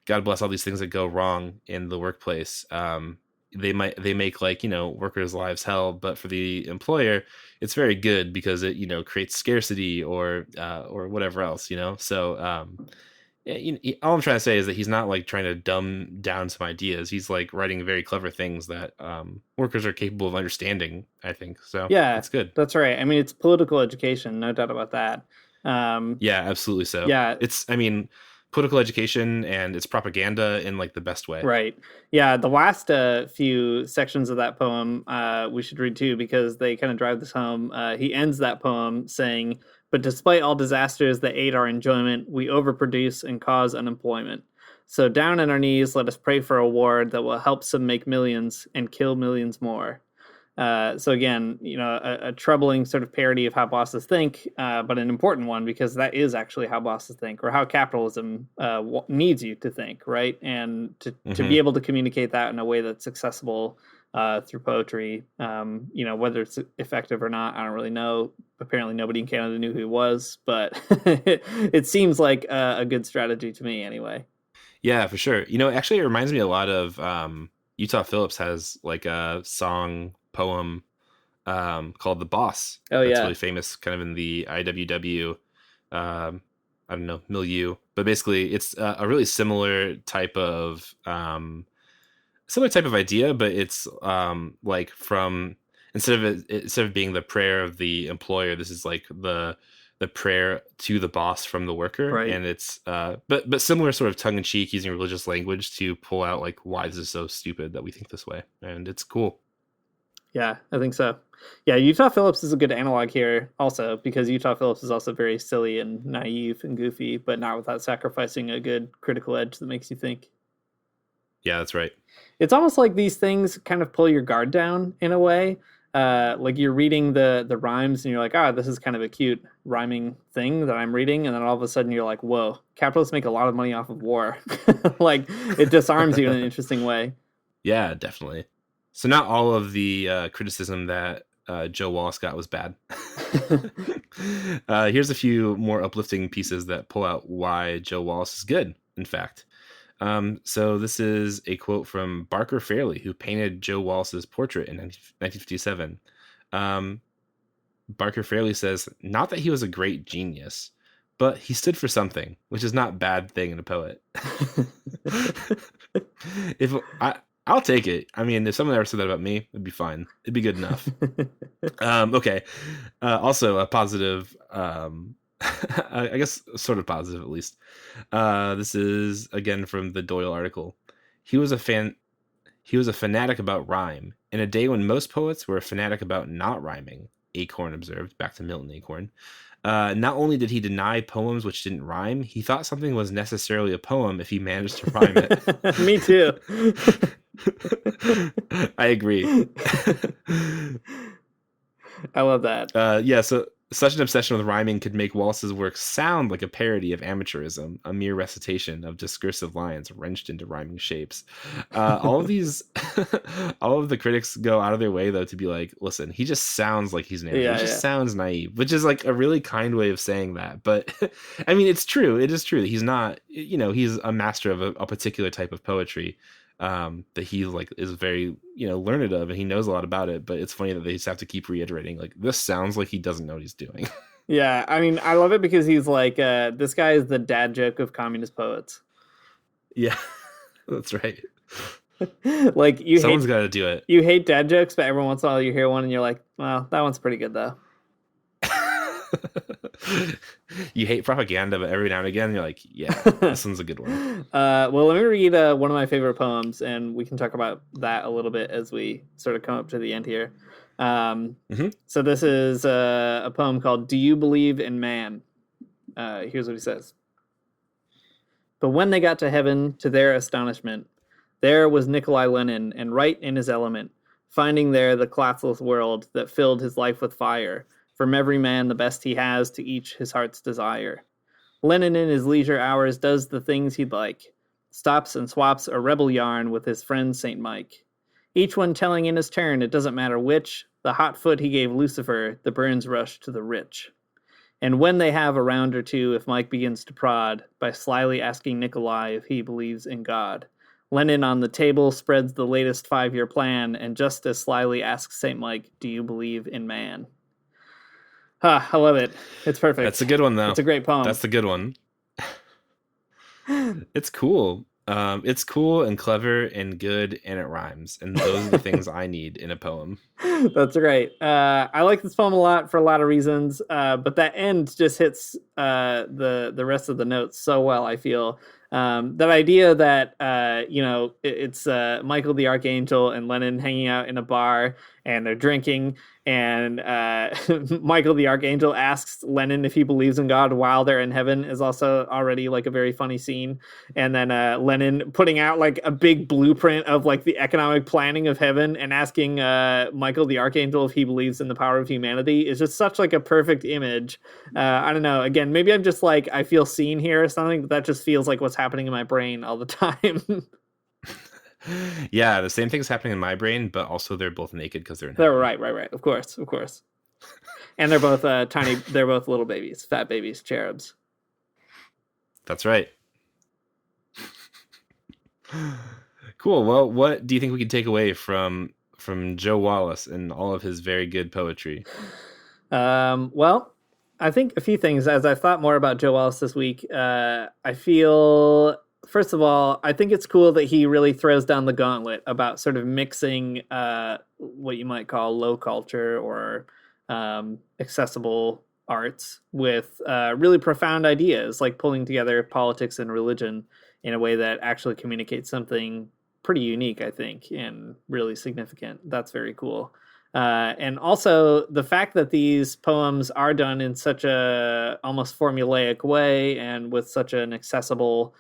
God bless all these things that go wrong in the workplace. They make like, workers' lives hell, but for the employer, it's very good because it, creates scarcity or whatever else, So, all I'm trying to say is that he's not like trying to dumb down some ideas. He's like writing very clever things that workers are capable of understanding, I think. So yeah, it's good. That's right. I mean, it's political education, no doubt about that. Yeah, absolutely. So yeah, it's, political education, and it's propaganda in like the best way. Right. Yeah. The last few sections of that poem we should read too, because they kind of drive this home. He ends that poem saying, "But despite all disasters that aid our enjoyment, we overproduce and cause unemployment. So down on our knees, let us pray for a war that will help some make millions and kill millions more." So again, a troubling sort of parody of how bosses think, but an important one because that is actually how bosses think, or how capitalism needs you to think, right? And to be able to communicate that in a way that's accessible through poetry, whether it's effective or not, I don't really know. Apparently nobody in Canada knew who he was, but it seems like a good strategy to me anyway. Yeah, for sure. Actually, it reminds me a lot of Utah Phillips has like a poem called The Boss. Oh, that's yeah. really famous kind of in the IWW I don't know, milieu, but basically it's a really similar type of idea, but it's like from instead of being the prayer of the employer, this is like the prayer to the boss from the worker, right? And it's but similar sort of tongue in cheek, using religious language to pull out like why this is so stupid that we think this way, and it's cool. Yeah, I think so. Yeah, Utah Phillips is a good analog here also, because Utah Phillips is also very silly and naive and goofy, but not without sacrificing a good critical edge that makes you think. Yeah, that's right. It's almost like these things kind of pull your guard down in a way. like you're reading the rhymes and you're like, this is kind of a cute rhyming thing that I'm reading, and then all of a sudden you're like, whoa, capitalists make a lot of money off of war. Like it disarms you in an interesting way. Yeah, definitely. So not all of the criticism that Joe Wallace got was bad. Here's a few more uplifting pieces that pull out why Joe Wallace is good, in fact. So this is a quote from Barker Fairley, who painted Joe Wallace's portrait in 1957. Barker Fairley says, not that he was a great genius, but he stood for something, which is not a bad thing in a poet. I'll take it. I mean, if someone ever said that about me, it'd be fine. It'd be good enough. Okay. Also a positive, I guess sort of positive at least. This is again from the Doyle article. He was a fanatic about rhyme. In a day when most poets were a fanatic about not rhyming, Acorn observed, back to Milton Acorn. Not only did he deny poems which didn't rhyme, he thought something was necessarily a poem if he managed to rhyme it. Me too. I agree. I love that. Yeah, so such an obsession with rhyming could make Wallace's work sound like a parody of amateurism, a mere recitation of discursive lines wrenched into rhyming shapes. All of the critics go out of their way, though, to be like, listen, he just sounds like he's an amateur. He just sounds naive, which is like a really kind way of saying that. But I mean, it's true. It is true that he's not, he's a master of a particular type of poetry. That he like is very learned of, and he knows a lot about it, but it's funny that they just have to keep reiterating like this sounds like he doesn't know what he's doing. Yeah, I mean, I love it because he's like this guy is the dad joke of communist poets. Yeah. That's right. Like someone's got to do it. You hate dad jokes, but every once in a while you hear one and you're like, well, that one's pretty good though. You hate propaganda, but every now and again you're like, yeah, this one's a good one. Well, let me read one of my favorite poems, and we can talk about that a little bit as we sort of come up to the end here. So this is a poem called Do You Believe in Man? Here's what he says. But when they got to heaven, to their astonishment, there was Nikolai Lenin, and right in his element, finding there the classless world that filled his life with fire. From every man the best he has, to each his heart's desire. Lenin in his leisure hours does the things he'd like, stops and swaps a rebel yarn with his friend St. Mike. Each one telling in his turn, it doesn't matter which, the hot foot he gave Lucifer, the burns rush to the rich. And when they have a round or two, if Mike begins to prod, by slyly asking Nikolai if he believes in God, Lenin on the table spreads the latest 5-year plan, and just as slyly asks St. Mike, do you believe in man? I love it. It's perfect. That's a good one, though. It's a great poem. That's the good one. It's cool. It's cool and clever and good, and it rhymes. And those are the things I need in a poem. That's great. I like this poem a lot for a lot of reasons, but that end just hits the rest of the notes so well, I feel. That idea that, it's Michael the Archangel and Lenin hanging out in a bar, and they're drinking, and Michael the Archangel asks Lenin if he believes in God while they're in heaven is also already like a very funny scene. And then Lenin putting out like a big blueprint of like the economic planning of heaven and asking Michael the Archangel if he believes in the power of humanity is just such like a perfect image. I don't know. Again, maybe I'm just like, I feel seen here or something, but that just feels like what's happening in my brain all the time. Yeah, the same thing's happening in my brain, but also they're both naked because they're in heaven. Right. Of course. And they're both tiny. They're both little babies, fat babies, cherubs. That's right. Cool. Well, what do you think we can take away from Joe Wallace and all of his very good poetry? Well, I think a few things. As I've thought more about Joe Wallace this week, I feel, first of all, I think it's cool that he really throws down the gauntlet about sort of mixing what you might call low culture or accessible arts with really profound ideas, like pulling together politics and religion in a way that actually communicates something pretty unique, I think, and really significant. That's very cool. And also the fact that these poems are done in such a almost formulaic way and with such an accessible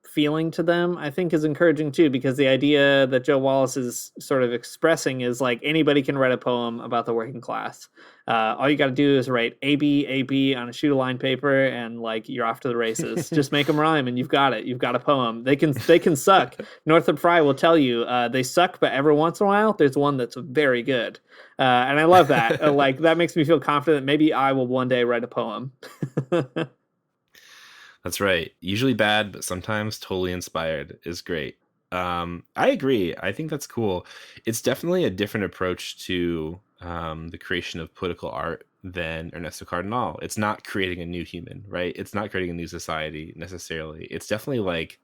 feeling to them, I think is encouraging too, because the idea that Joe Wallace is sort of expressing is like anybody can write a poem about the working class. All you got to do is write AB on a sheet of line paper, and like you're off to the races. Just make them rhyme, and you've got it. You've got a poem. They can suck. Northrop Frye will tell you they suck, but every once in a while there's one that's very good, and I love that. Like that makes me feel confident. Maybe I will one day write a poem. That's right. Usually bad, but sometimes totally inspired is great. I agree. I think that's cool. It's definitely a different approach to the creation of political art than Ernesto Cardenal. It's not creating a new human, right? It's not creating a new society necessarily. It's definitely like,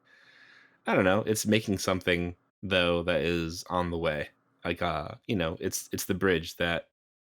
I don't know, it's making something though that is on the way. Like it's the bridge that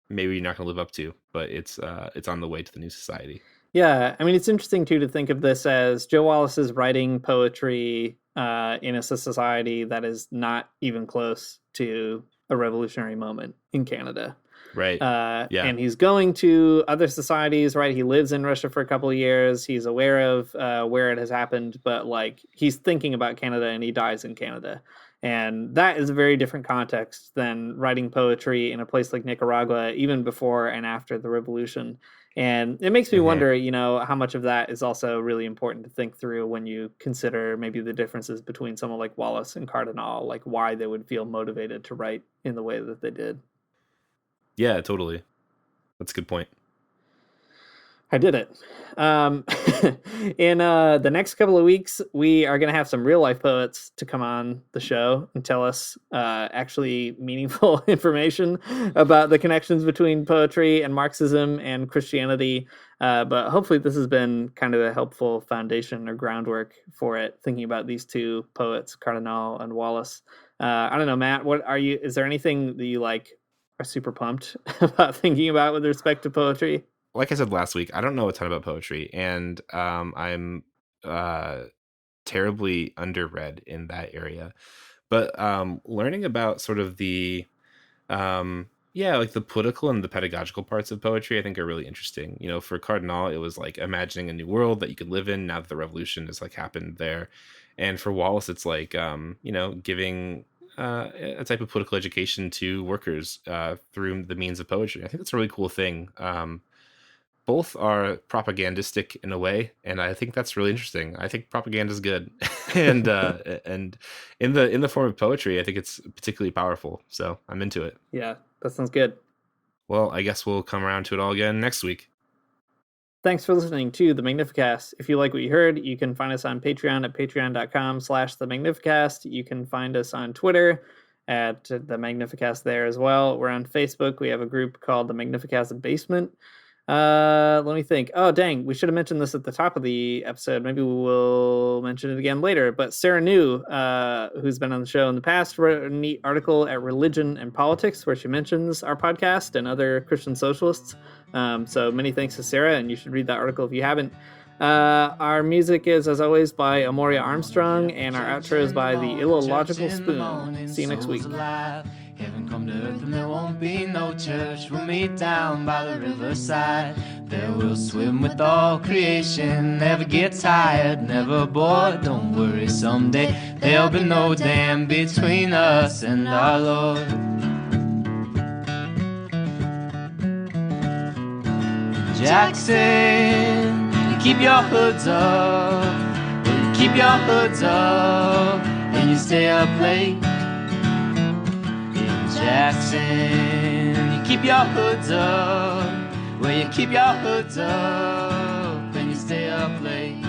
maybe you're not going to live up to, but it's on the way to the new society. Yeah, I mean, it's interesting, too, to think of this as Joe Wallace is writing poetry in a society that is not even close to a revolutionary moment in Canada. Right. Yeah. And he's going to other societies, right? He lives in Russia for a couple of years. He's aware of where it has happened, but like he's thinking about Canada, and he dies in Canada. And that is a very different context than writing poetry in a place like Nicaragua, even before and after the revolution. And it makes me wonder, how much of that is also really important to think through when you consider maybe the differences between someone like Wallace and Cardenal, like why they would feel motivated to write in the way that they did. Yeah, totally. That's a good point. I did it. In the next couple of weeks, we are going to have some real life poets to come on the show and tell us actually meaningful information about the connections between poetry and Marxism and Christianity. But hopefully this has been kind of a helpful foundation or groundwork for it, thinking about these two poets, Cardenal and Wallace. I don't know, Matt, is there anything that you are super pumped about thinking about with respect to poetry? Like I said last week, I don't know a ton about poetry, and I'm terribly underread in that area. But learning about sort of the the political and the pedagogical parts of poetry, I think are really interesting. For Cardenal, it was like imagining a new world that you could live in now that the revolution has happened there. And for Wallace, it's like giving a type of political education to workers through the means of poetry. I think that's a really cool thing. Both are propagandistic in a way, and I think that's really interesting. I think propaganda is good, and in the form of poetry, I think it's particularly powerful. So I'm into it. Yeah, that sounds good. Well, I guess we'll come around to it all again next week. Thanks for listening to the Magnificast. If you like what you heard, you can find us on Patreon at patreon.com/the Magnificast. You can find us on Twitter at the Magnificast there as well. We're on Facebook. We have a group called the Magnificast Basement. Let me think. Oh, dang. We should have mentioned this at the top of the episode. Maybe we will mention it again later. But Sarah New, who's been on the show in the past, wrote a neat article at Religion and Politics where she mentions our podcast and other Christian socialists. So many thanks to Sarah, and you should read that article if you haven't. Our music is, as always, by Amoria Armstrong, and our outro is by the Illogical Spoon. See you next week. Heaven come to earth and there won't be no church. We'll meet down by the riverside. There we'll swim with all creation. Never get tired, never bored. Don't worry, someday there'll be no dam between us and our Lord. Jackson, keep your hoods up. Well, keep your hoods up and you stay up late. Jackson, you keep your hoods up. Well, you keep your hoods up and you stay up late.